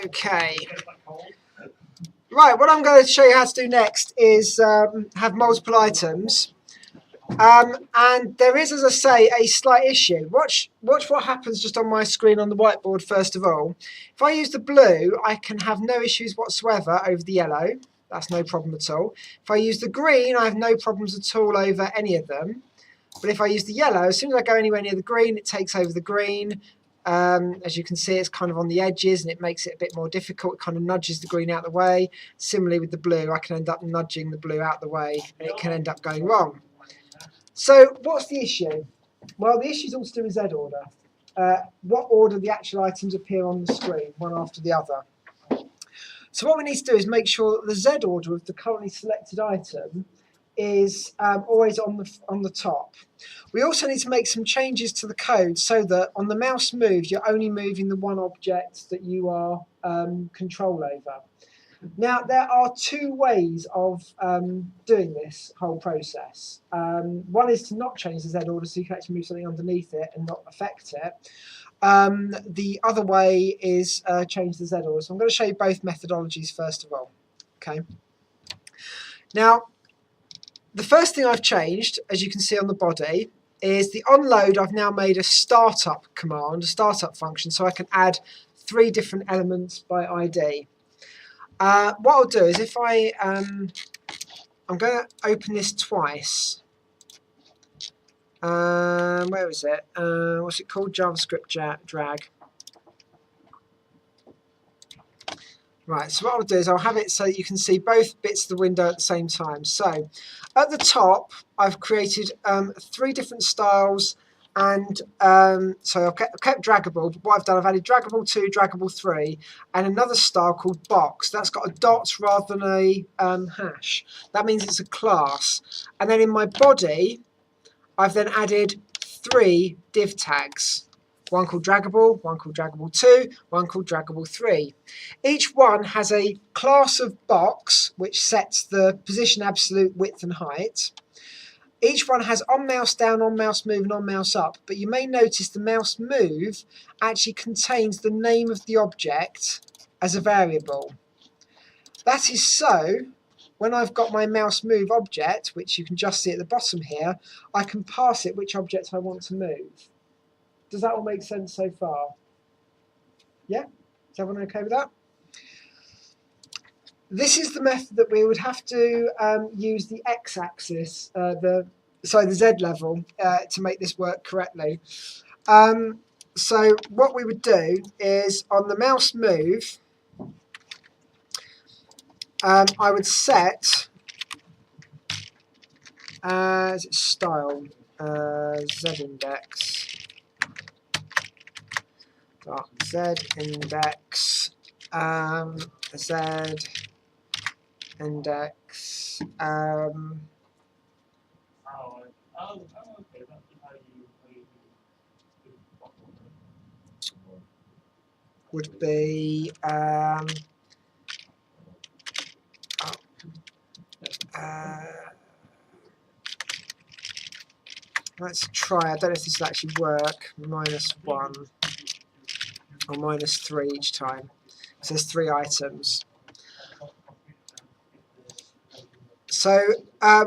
Okay. Right, what I'm going to show you how to do next is have multiple items. And there is, as I say, a slight issue. Watch what happens just on my screen on the whiteboard first of all. If I use the blue, I can have no issues whatsoever over the yellow. That's no problem at all. If I use the green, I have no problems at all over any of them. But if I use the yellow, as soon as I go anywhere near the green, it takes over the green. As you can see, it's kind of on the edges and it makes it a bit more difficult. It kind of nudges the green out of the way. Similarly with the blue, I can end up nudging the blue out of the way and it can end up going wrong. So what's the issue? Well, the issue is all to do with Z order. What order the actual items appear on the screen, one after the other. So what we need to do is make sure that the Z order of the currently selected item is always on the top. We also need to make some changes to the code so that on the mouse move, you're only moving the one object that you are control over. Now, there are two ways of doing this whole process. One is to not change the Z order so you can actually move something underneath it and not affect it. The other way is change the Z order. So I'm going to show you both methodologies first of all. Okay. Now, the first thing I've changed, as you can see on the body, is the onload. I've now made a startup command, a startup function, so I can add 3 different elements by ID. What I'll do is if I'm going to open this twice. Where is it? What's it called? JavaScript drag. Right, so what I'll do is I'll have it so that you can see both bits of the window at the same time. So at the top, I've created 3 different styles. And so I've kept Draggable, but what I've done, I've added Draggable 2, Draggable 3, and another style called Box. That's got a dot rather than a hash. That means it's a class. And then in my body, I've then added 3 div tags. One called Draggable, one called Draggable 2, one called Draggable 3. Each one has a class of box, which sets the position, absolute, width, and height. Each one has on mouse down, on mouse move, and on mouse up, but you may notice the mouse move actually contains the name of the object as a variable. That is so, when I've got my mouse move object, which you can just see at the bottom here, I can pass it which object I want to move. Does that all make sense so far? Yeah? Is everyone okay with that? This is the method that we would have to use the x-axis, the Z level, to make this work correctly. So what we would do is on the mouse move, I would set as style z index dot z index z index would be let's try, I don't know if this will actually work, -1 or -3 each time. So there's 3 items. So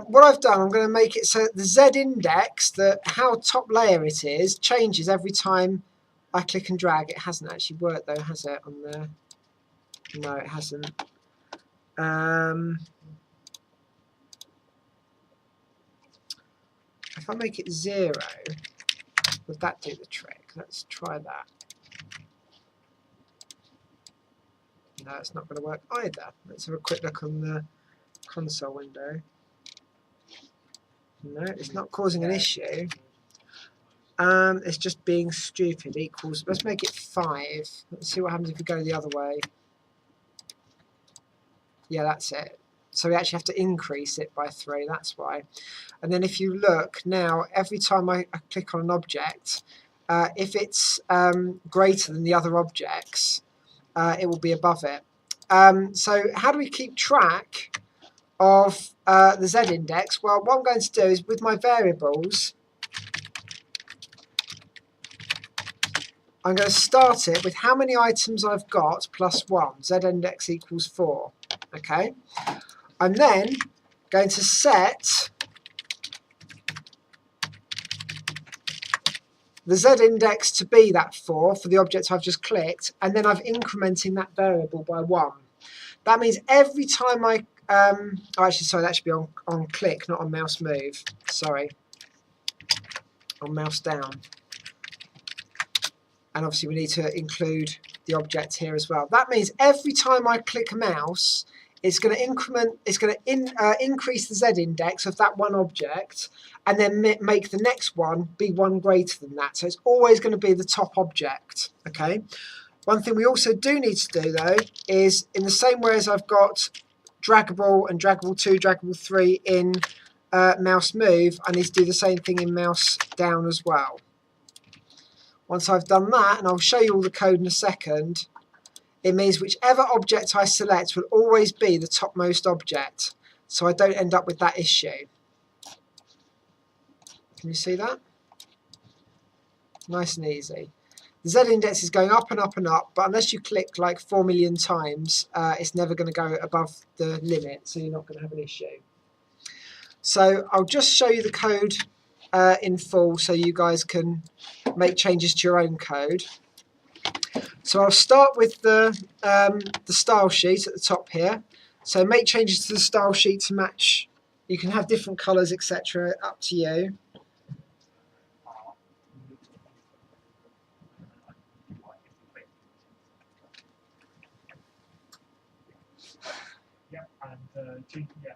what I've done, I'm going to make it so that the Z index, how top layer it is, changes every time I click and drag. It hasn't actually worked though, has it, on there? No, it hasn't. If I make it 0, would that do the trick? Let's try that. No, it's not going to work either. Let's have a quick look on the console window. No, it's not causing an issue. It's just being stupid. Equals, let's make it 5. Let's see what happens if we go the other way. Yeah, that's it. So we actually have to increase it by 3, that's why. And then if you look now, every time I click on an object, if it's greater than the other objects, it will be above it. So how do we keep track of the Z index? Well, what I'm going to do is with my variables, I'm going to start it with how many items I've got plus 1. Z index equals 4. Okay. I'm then going to set the Z index to be that 4 for the object I've just clicked, and then I'm incrementing that variable by 1. That means every time I oh, actually, sorry, that should be on click, not on mouse move. Sorry, on mouse down. And obviously we need to include the object here as well. That means every time I click a mouse, it's going to increment, it's going to increase the Z index of that one object, and then make the next one be 1 greater than that. So it's always going to be the top object. Okay. One thing we also do need to do though is, in the same way as I've got Draggable and Draggable 2, Draggable 3 in mouse move, I need to do the same thing in mouse down as well. Once I've done that, and I'll show you all the code in a second, it means whichever object I select will always be the topmost object, so I don't end up with that issue. Can you see that? Nice and easy. The Z index is going up and up and up, but unless you click like 4 million times, it's never going to go above the limit, so you're not going to have an issue. So I'll just show you the code in full so you guys can make changes to your own code. So I'll start with the style sheet at the top here. So make changes to the style sheet to match. You can have different colours, etc. Up to you. Yeah, and yeah.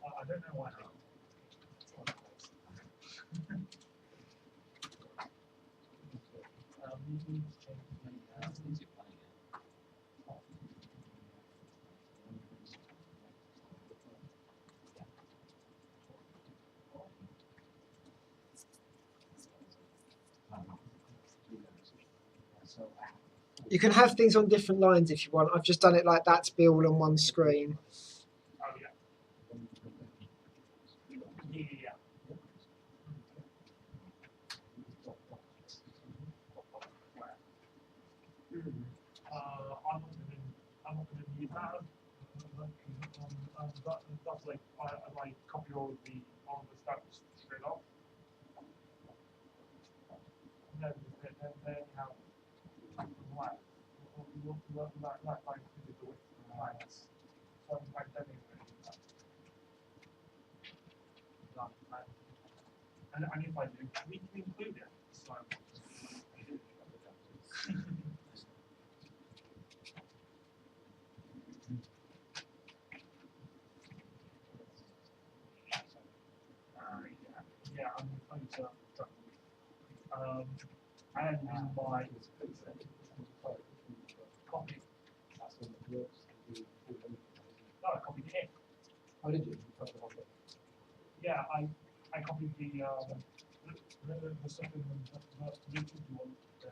I don't know why. You can have things on different lines if you want. I've just done it like that to be all on one screen. Oh, yeah. Yeah. I'm not going to use that. That's like I copy all the steps straight off. And then you have left. Left line is the width of the lines. So I'm definitely going to do that. And if I do, we can include it. So yeah, I'm going to and in my copy. No, I copied it in. How did you? Yeah, I copied the stuff in the YouTube one to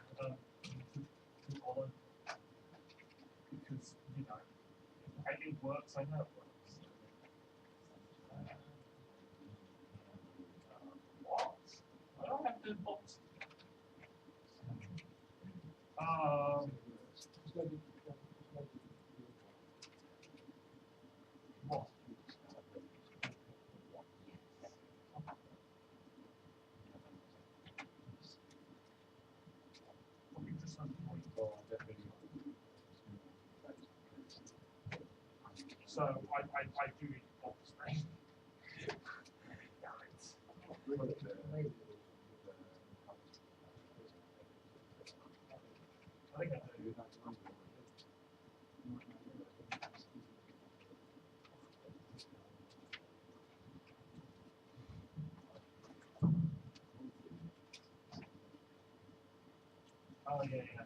follow, because you know it works. I know it works. What? I don't have to box. What? So I do it box thing. I think I do. Oh yeah, yeah.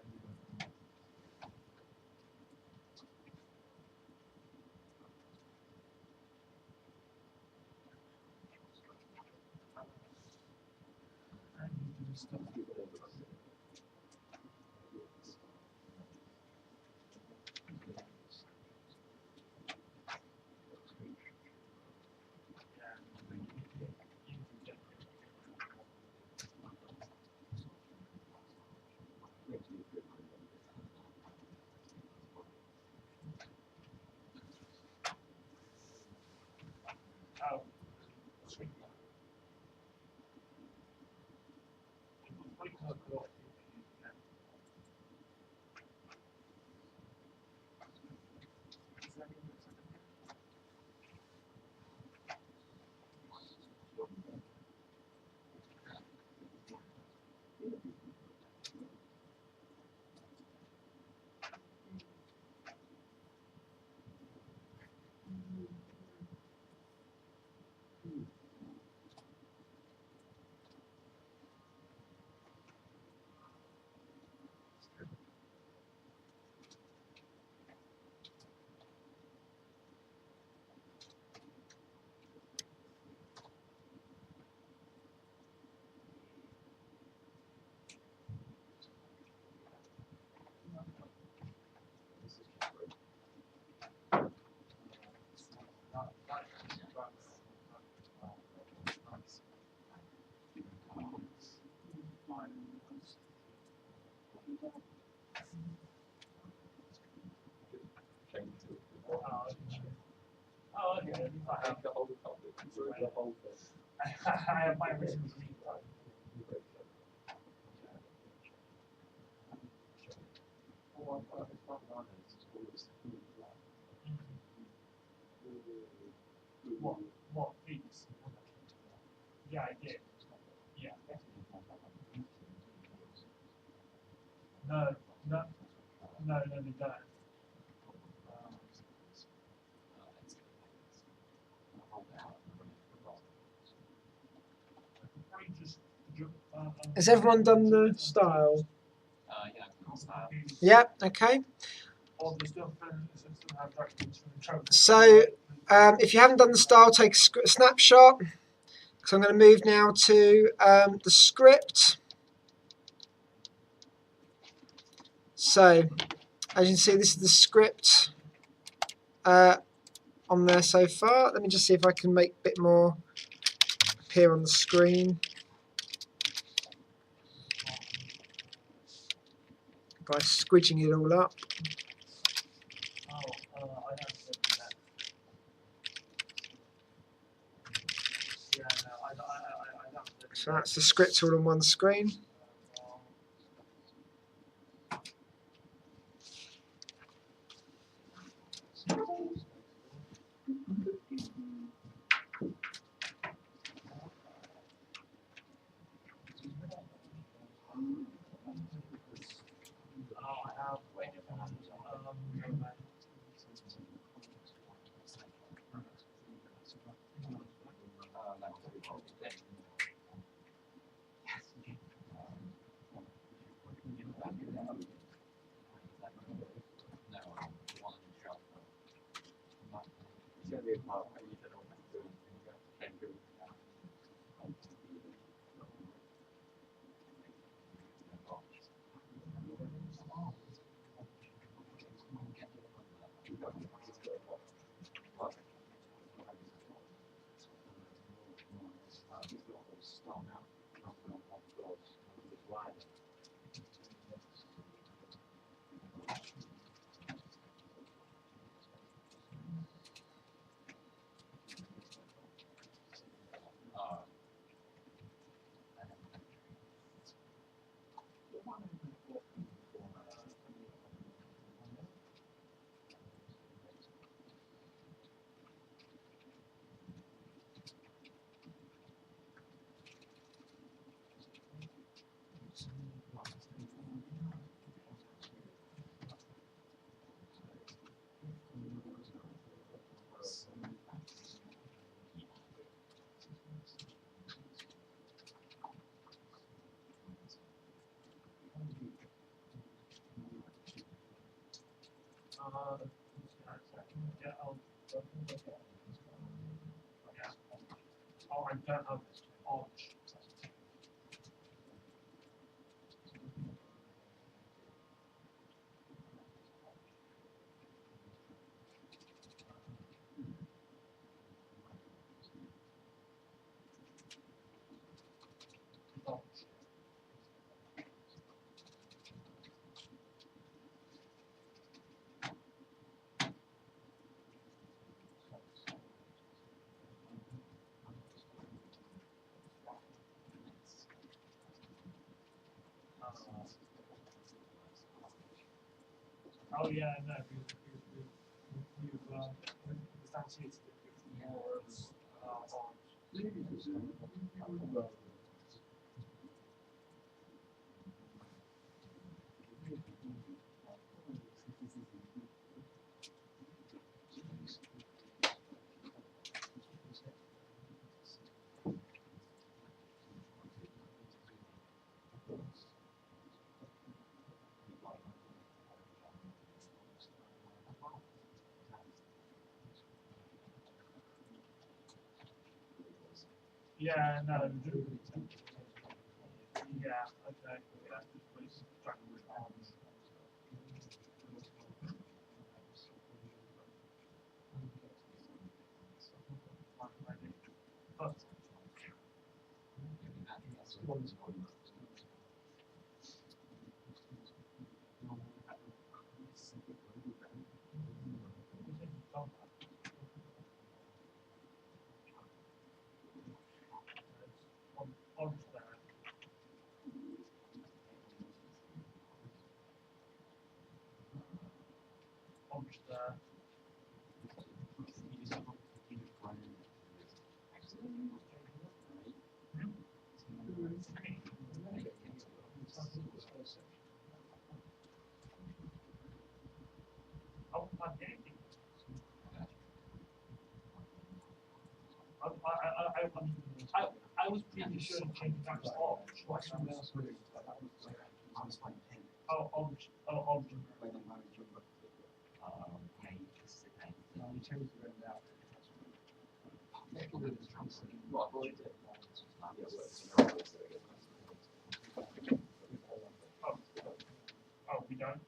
Oh, sweet. Oh, okay. I have the whole topic. The whole thing. I have my original read. What fees? Yeah, I did. Yeah. No, no, they don't. Probably just, Has everyone done the style? Yeah, style. Yeah, okay. Or they still have documents from the trophy. So if you haven't done the style, take a snapshot. So I'm going to move now to the script. So as you can see, this is the script on there so far. Let me just see if I can make a bit more appear on the screen by squidging it all up. I don't that. Yeah, no, I don't. So that's the script all on one screen. I have Yeah, oh, I don't have this. Orange. Oh yeah, no, you've instantiated it with more orange. Yeah, no. Yeah, okay. Yeah, please try to read orange. Orange there. Orange there. Oh, I'm getting it. I was pretty sure to change that to orange. Oh, orange. Oh, orange. Oh, we don't.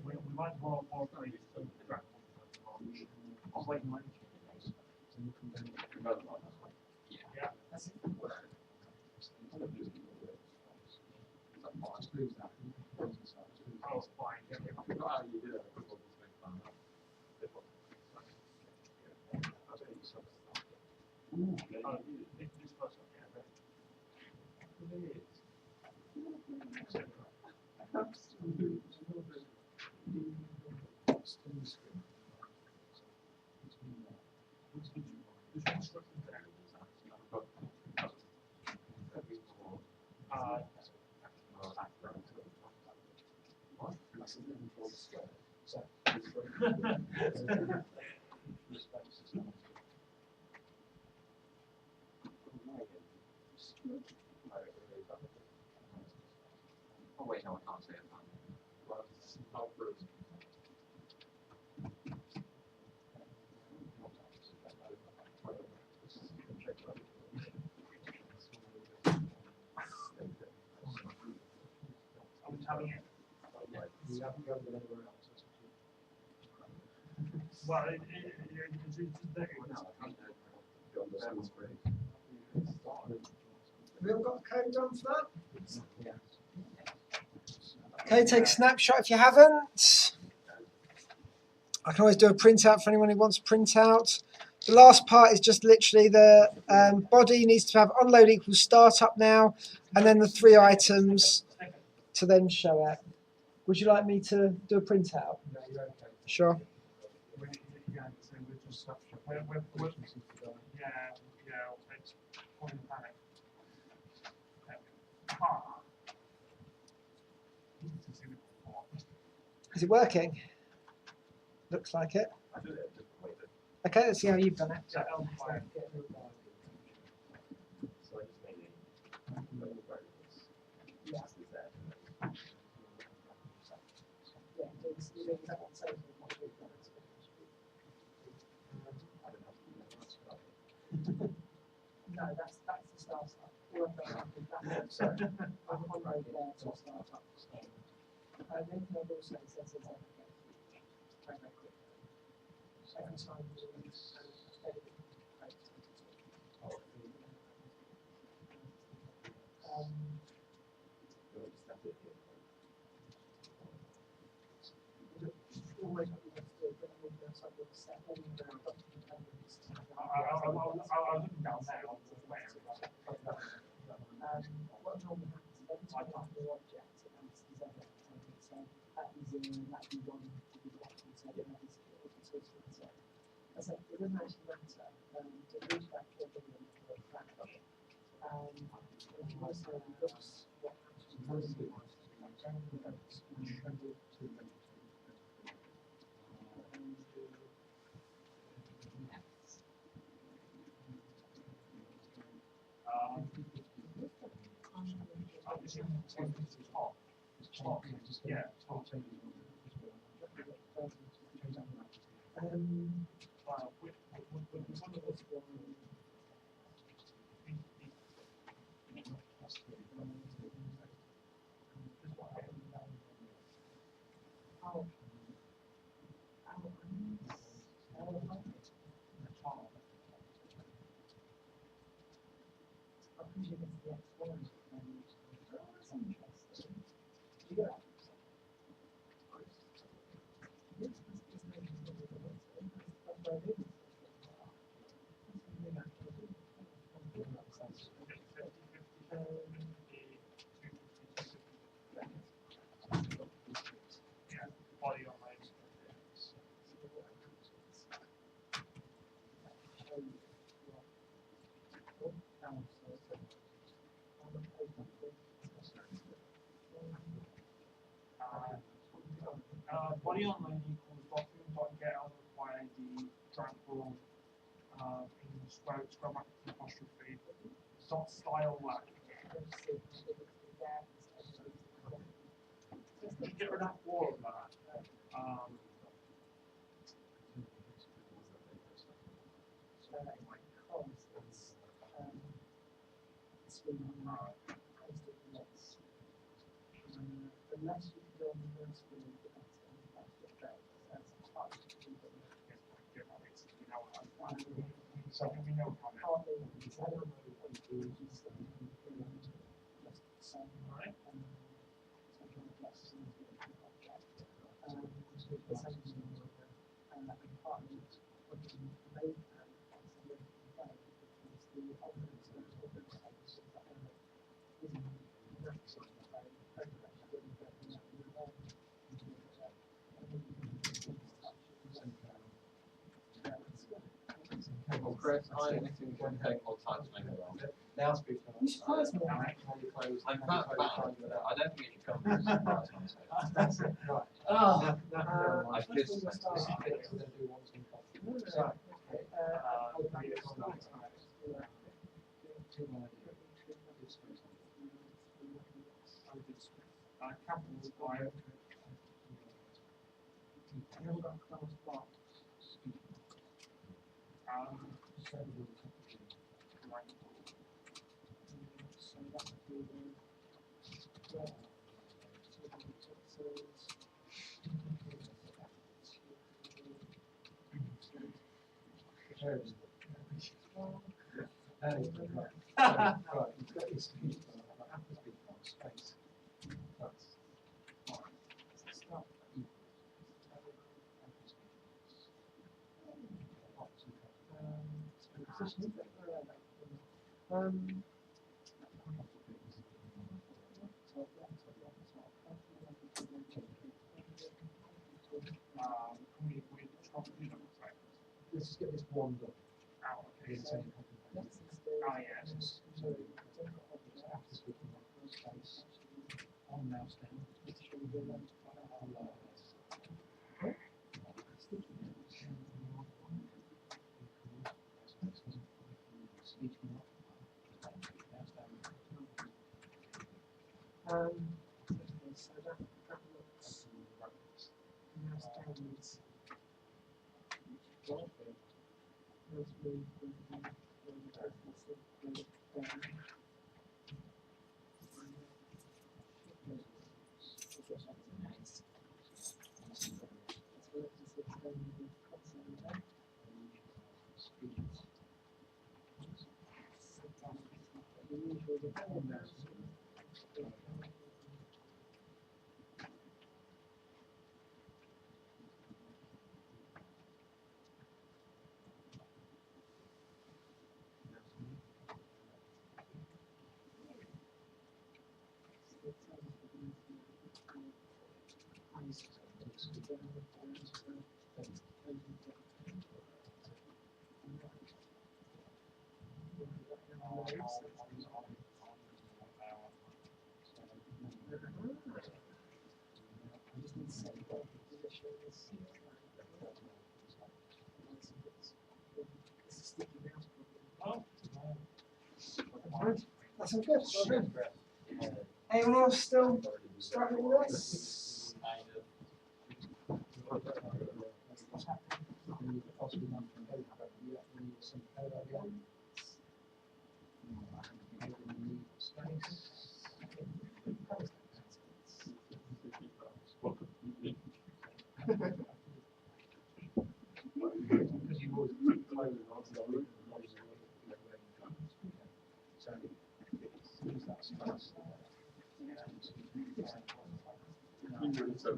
We might well create some Draggable orange. Oh, wait, no. Yeah. Oh, fine. Yeah, this person, Oh wait, no, I can't say it. Are we telling it? Well, it's there. Have we all got the code done for that? Okay, take a snapshot if you haven't. I can always do a printout for anyone who wants a printout. The last part is just literally the body needs to have onload equals startup now, and then the 3 items to then show it. Would you like me to do a printout? No, you're okay. Sure. It's point of panic. Is it working? Looks like it. I do it a different way. Okay, let's see how you've done it. Yeah, L5. So I just made a local variables. Yeah. Just as that. Yeah, it's doing exactly the same thing. No, that's the start stuff. All I've done is Sorry. I've highlighted there to start up. And then I've also said very, very quick. Every time you edit always what you want to do, but then there's something to set all the document elements. I was looking down there on the where. What normally happens is every time I have an object, it adds these other elements. So that is that be one to be the actual set, that is so it's matter. I said it doesn't actually matter to reach that 4 billion for a fact. If you want to say the books, what actually Yeah. Body on my body online equals document.get by the draggable in square bracket apostrophe dot style work. Get rid of all of that. The less you can do on the first screen, the better. That's hard to do. So we know how many. Partly, I don't know what you do, just the same. Right. Well, Chris, I think we can take more time to make it wrong. Now speaking of You surprised me. how you close, I'm how you fat, close fat. time with that. I don't think it should come as a surprise on sale. That's it, right. Oh, Now, I just- we're going to do one thing. So, okay. Capitals by Right, you've got your speed, space. Let's just get this one done. out. Okay. Then send it copy. Yes. So, after speaking of space, on mouse down. That's all good. Well done. Anyone else still struggling with this? Because you always keep closing on to the loop and not using so use that space. No, that's the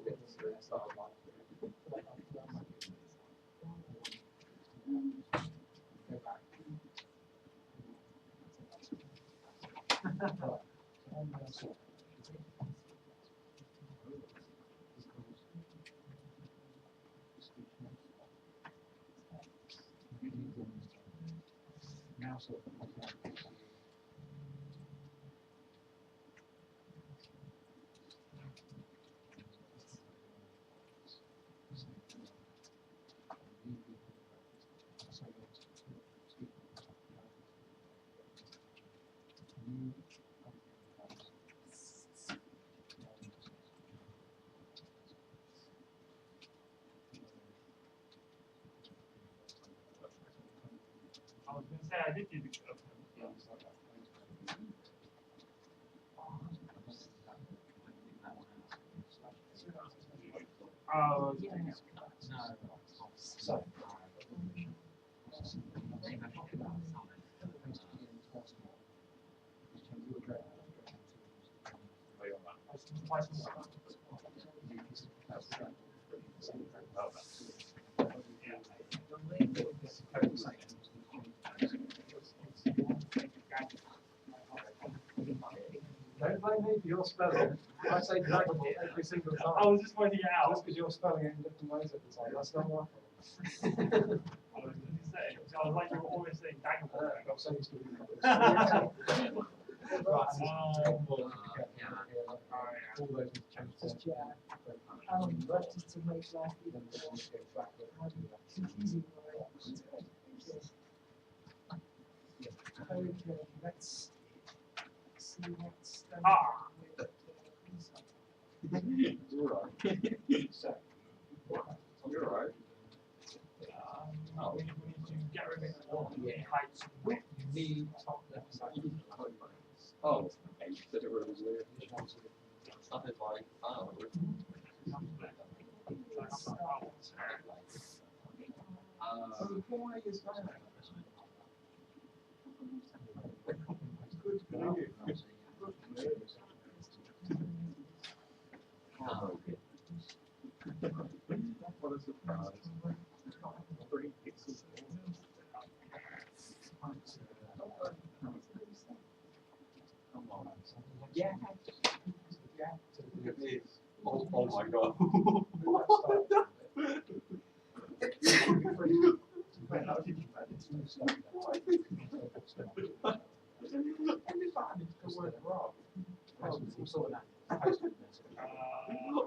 bit that started like. Go back. Right. On the side. Now sort of I was going to say, I did do the Oh, yeah. so. Don't blame me for your spelling. I say draggable every single time. I was just pointing it out. Just because you're spelling it in different ways at the time. That's not my fault. I was going to say, I was like, you were always saying Draggable. I'm so used to it. Right, all those changes. Just just to make life even more confusing. Okay, let's see what's You're right. So, You're right. We need to get rid of all the heights and width. you need top left side. Oh, okay. Said it was weird. Nothing like, oh. Why is that? What a surprise. 3 pixels. Come on. Yeah. Look at this. Oh my god.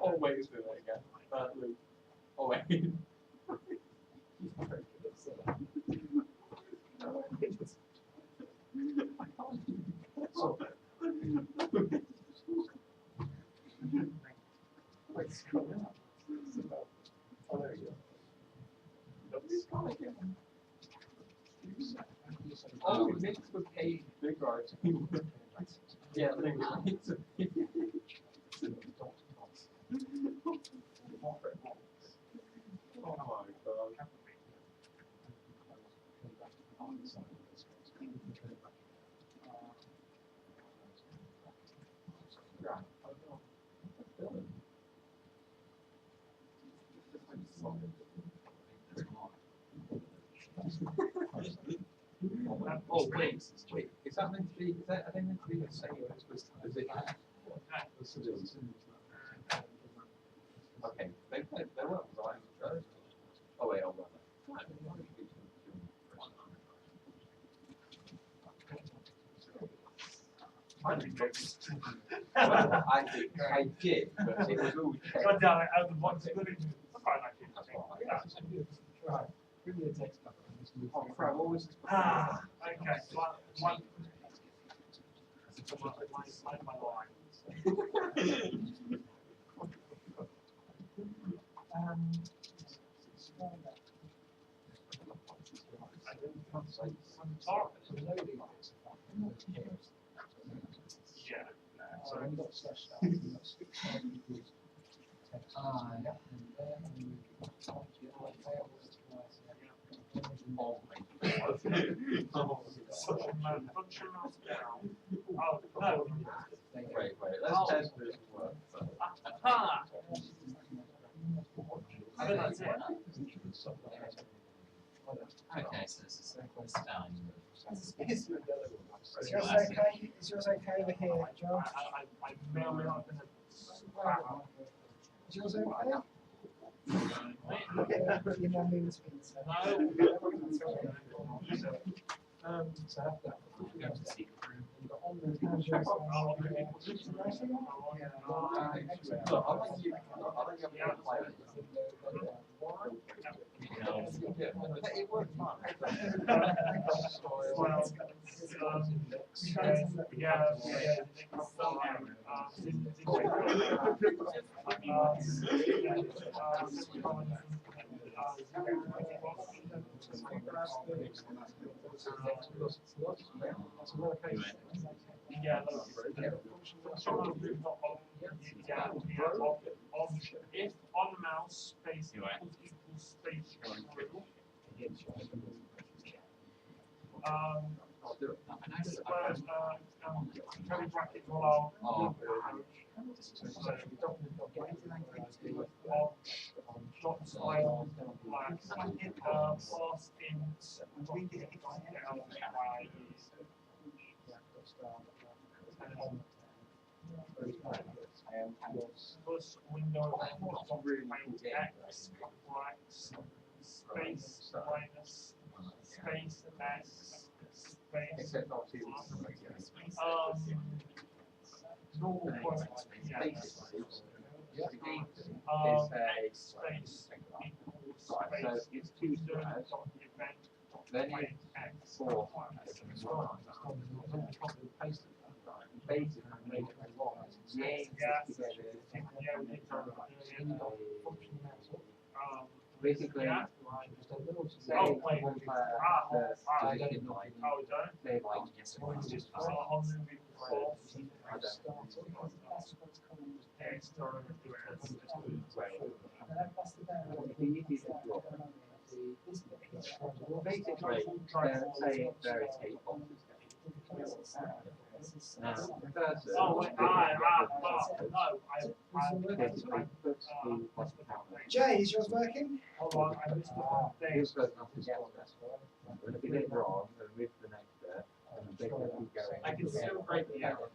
Oh wait, let's do that again. Luke. Oh wait. Oh, mix with K bigger. Yeah, bigger. Oh my god. Oh wait, is that meant to be? Is that? Are they meant to be the same as it? Okay, they were right. Oh wait, hold on. Well, I did, but it was all checked. God damn it, out of the box living. Quite like it. Right, bring me a text back. Oh crap, what was this? Ah, okay. My yeah. So we've got slash start, we've got switch start equals text. Yeah. Such a man. Punch your mouth down. Oh, no. Wait, let's test this work. Aha! I think that's it. Okay, so this is spelling. Is yours okay? Is yours okay over here, John? I may or may not have been Is yours okay? Put your mum in speeds. So after that, I'm going to see. we've got on the How's yours? Look, I'll let you have a play with it. It worked fine. If on mouse space equals space true. Curly brackets allow dot slide plus plus window x flags space minus space s space Except obviously, normal point space is space equals right, so space it's two squares, event then it's x four. Basically, make it one. Basically, say Oh, wait. one player position like say like Yes, it's just basically say very table. Now, first, oh wait, basically puts the hospitality. Jay, is yours working? hold on, I missed the one thing. Here's the nothing When we get it wrong, then move to the next bit, and they can keep going. I can still break the error.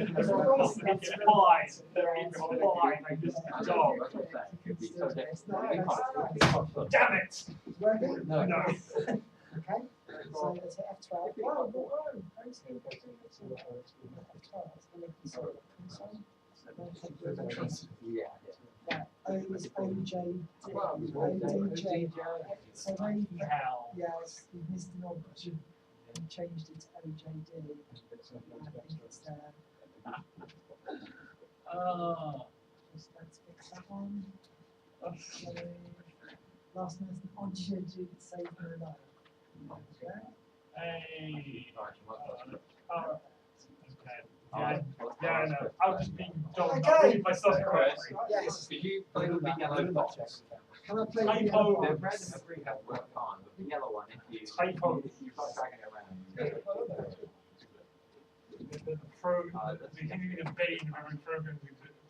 Of course, It's fine. It's fine. I just That's don't. what I'm saying, could be subject. Damn it! It's working? No. No. Okay, so let's hit F12. Whoa, whoa, thanks. Yeah. Right, O is OJ, Well, ODJ. So they, Hell. yes, you missed an option. You changed it to OJD. I think it's there. Oh. Just let's fix that one. So, Last night on schedule, save her life. Hey. Right, Oh, okay. Yeah, I know. I was just being dumb. Okay. Not reading myself correctly. Yes. Did you play with the yellow box? Can I play Typo. the yellow The box? red and the green have worked fine, but the yellow one, if you Typo. start dragging it around. The continuing the bane of every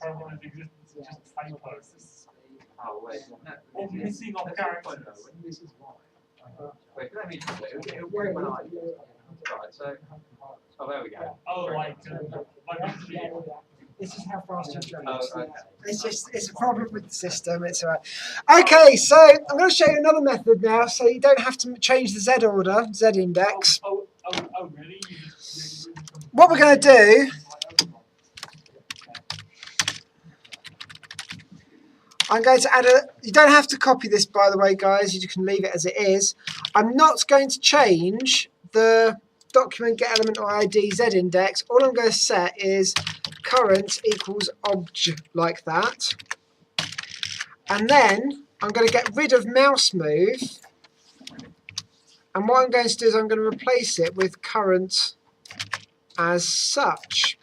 program's existence is just typos. Oh wait, Or missing off characters. Wait, let me just it'll work when I. Right, so there we go. Oh, like literally. It's just how fast you change. Oh, okay. It's a problem with the system. It's alright. Okay, so I'm going to show you another method now, so you don't have to change the Z order, Z index. Oh, really? You just What we're going to do, I'm going to add a. You don't have to copy this, by the way, guys. You can leave it as it is. I'm not going to change the document get element or ID Z index. All I'm going to set is current equals obj like that, and then I'm going to get rid of mouse move, and what I'm going to do is I'm going to replace it with current as such.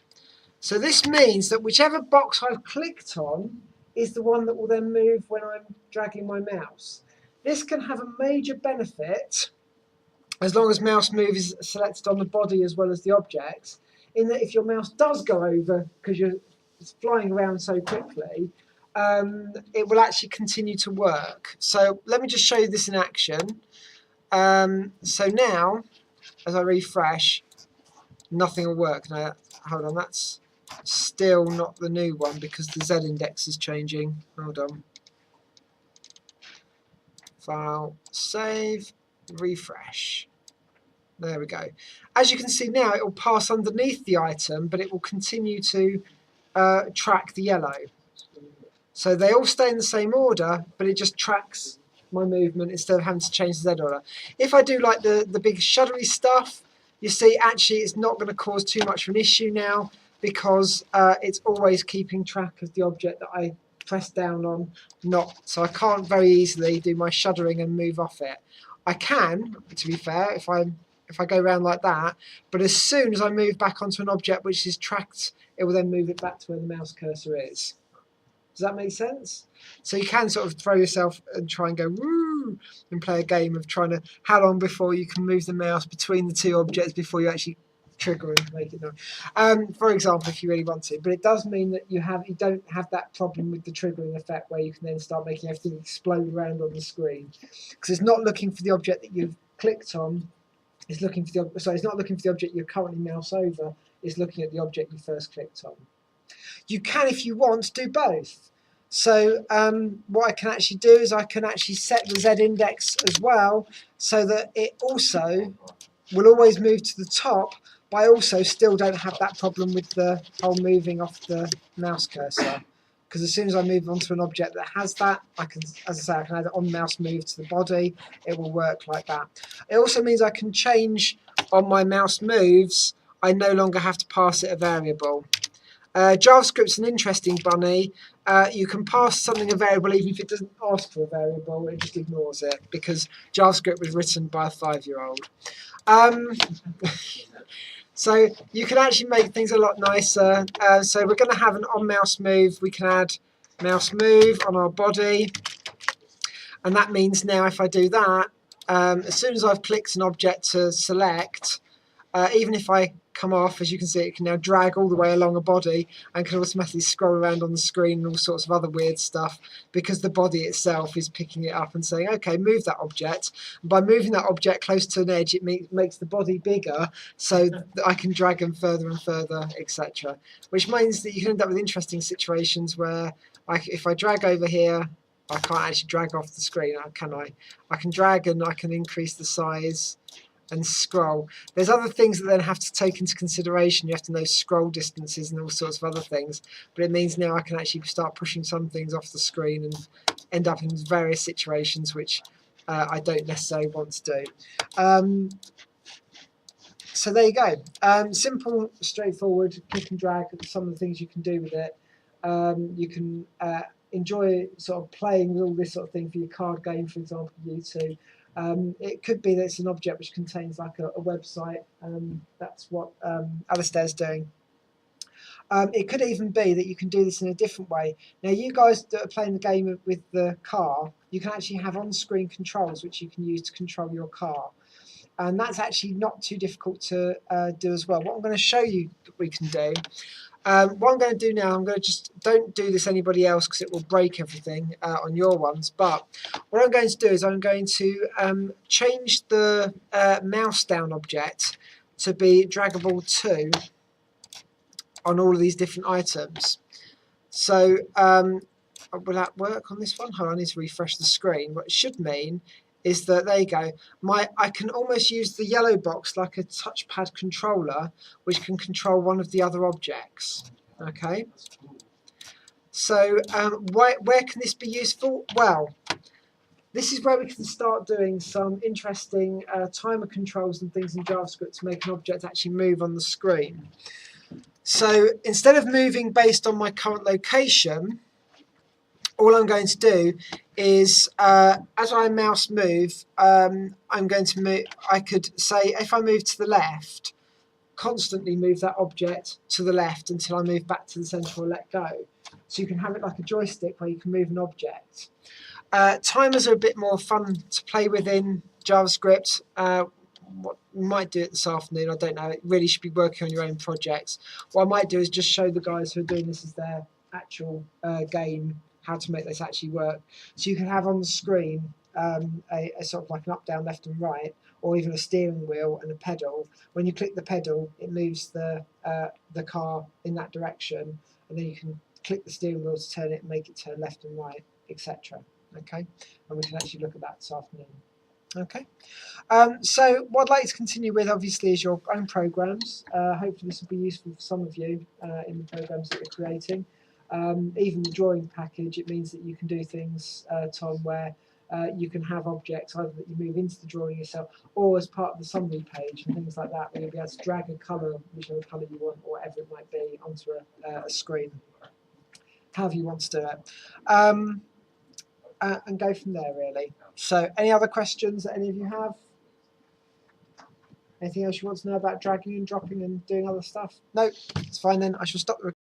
So this means that whichever box I've clicked on is the one that will then move when I'm dragging my mouse. This can have a major benefit as long as mouse move is selected on the body as well as the objects, in that if your mouse does go over because you're flying around so quickly, it will actually continue to work. So let me just show you this in action. So now, as I refresh, nothing will work. Now, hold on, that's still not the new one because the Z index is changing. Hold on. File, save, refresh. There we go. As you can see now, it will pass underneath the item, but it will continue to track the yellow. So they all stay in the same order, but it just tracks my movement instead of having to change the Z order. If I do like the big shuddery stuff, you see actually it's not going to cause too much of an issue now because it's always keeping track of the object that I press down on, so I can't very easily do my shuddering and move off it. I can, to be fair, if I go around like that, but as soon as I move back onto an object which is tracked, it will then move it back to where the mouse cursor is. Does that make sense? So you can sort of throw yourself and try and go woo and play a game of trying to how long before you can move the mouse between the two objects before you actually trigger and make it noise. For example, if you really want to, but it does mean that you don't have that problem with the triggering effect where you can then start making everything explode around on the screen because it's not looking for the object that you've clicked on. It's looking for it's not looking for the object you're currently mouse over. It's looking at the object you first clicked on. You can, if you want, do both. So what I can actually do is I can actually set the Z index as well so that it also will always move to the top, but I also still don't have that problem with the whole moving off the mouse cursor. Because as soon as I move onto an object that has that, I can, as I say, I can add on mouse move to the body. It will work like that. It also means I can change on my mouse moves. I no longer have to pass it a variable. JavaScript's an interesting bunny. You can pass something a variable even if it doesn't ask for a variable, it just ignores it because JavaScript was written by a 5-year-old. So you can actually make things a lot nicer. So we're going to have an on mouse move. We can add mouse move on our body. And that means now if I do that, as soon as I've clicked an object to select, even if I come off, as you can see, it can now drag all the way along a body and can automatically scroll around on the screen and all sorts of other weird stuff because the body itself is picking it up and saying, okay, move that object. And by moving that object close to an edge, it makes the body bigger so that I can drag them further and further, etc. Which means that you can end up with interesting situations where if I drag over here, I can't actually drag off the screen, can I? I can drag and I can increase the size and scroll. There's other things that then have to take into consideration. You have to know scroll distances and all sorts of other things, but it means now I can actually start pushing some things off the screen and end up in various situations which I don't necessarily want to do. So there you go. Simple, straightforward, click and drag. Some of the things you can do with it. You can enjoy sort of playing with all this sort of thing for your card game, for example, U2. It could be that it's an object which contains like a website. That's what Alistair's doing. It could even be that you can do this in a different way. Now, you guys that are playing the game with the car, you can actually have on-screen controls which you can use to control your car. And that's actually not too difficult to do as well. What I'm going to show you that we can do, what I'm going to do now, I'm going to just, don't do this anybody else because it will break everything on your ones, but what I'm going to do is I'm going to change the mouse down object to be draggable 2 on all of these different items. So will that work on this one? Hold on, I need to refresh the screen. What it should mean is that, there you go, I can almost use the yellow box like a touchpad controller, which can control one of the other objects. Okay. So where can this be useful? Well, this is where we can start doing some interesting timer controls and things in JavaScript to make an object actually move on the screen. So instead of moving based on my current location, all I'm going to do is, as I mouse move, I'm going to move. I could say if I move to the left, constantly move that object to the left until I move back to the centre or let go. So you can have it like a joystick where you can move an object. Timers are a bit more fun to play with in JavaScript. What you might do it this afternoon, I don't know. It really should be working on your own projects. What I might do is just show the guys who are doing this as their actual game how to make this actually work. So you can have on the screen a sort of like an up, down, left and right, or even a steering wheel and a pedal. When you click the pedal, it moves the car in that direction, and then you can click the steering wheel to turn it and make it turn left and right, etc. Okay, and we can actually look at that this afternoon. Okay, so what I'd like to continue with, obviously, is your own programs. Hopefully this will be useful for some of you in the programs that you're creating. Even the drawing package, it means that you can do things, Tom, where you can have objects either that you move into the drawing yourself or as part of the summary page and things like that, where you'll be able to drag a colour, whichever colour you want, or whatever it might be, onto a screen, however you want to do it. And go from there, really. So any other questions that any of you have? Anything else you want to know about dragging and dropping and doing other stuff? No, it's fine then. I shall stop the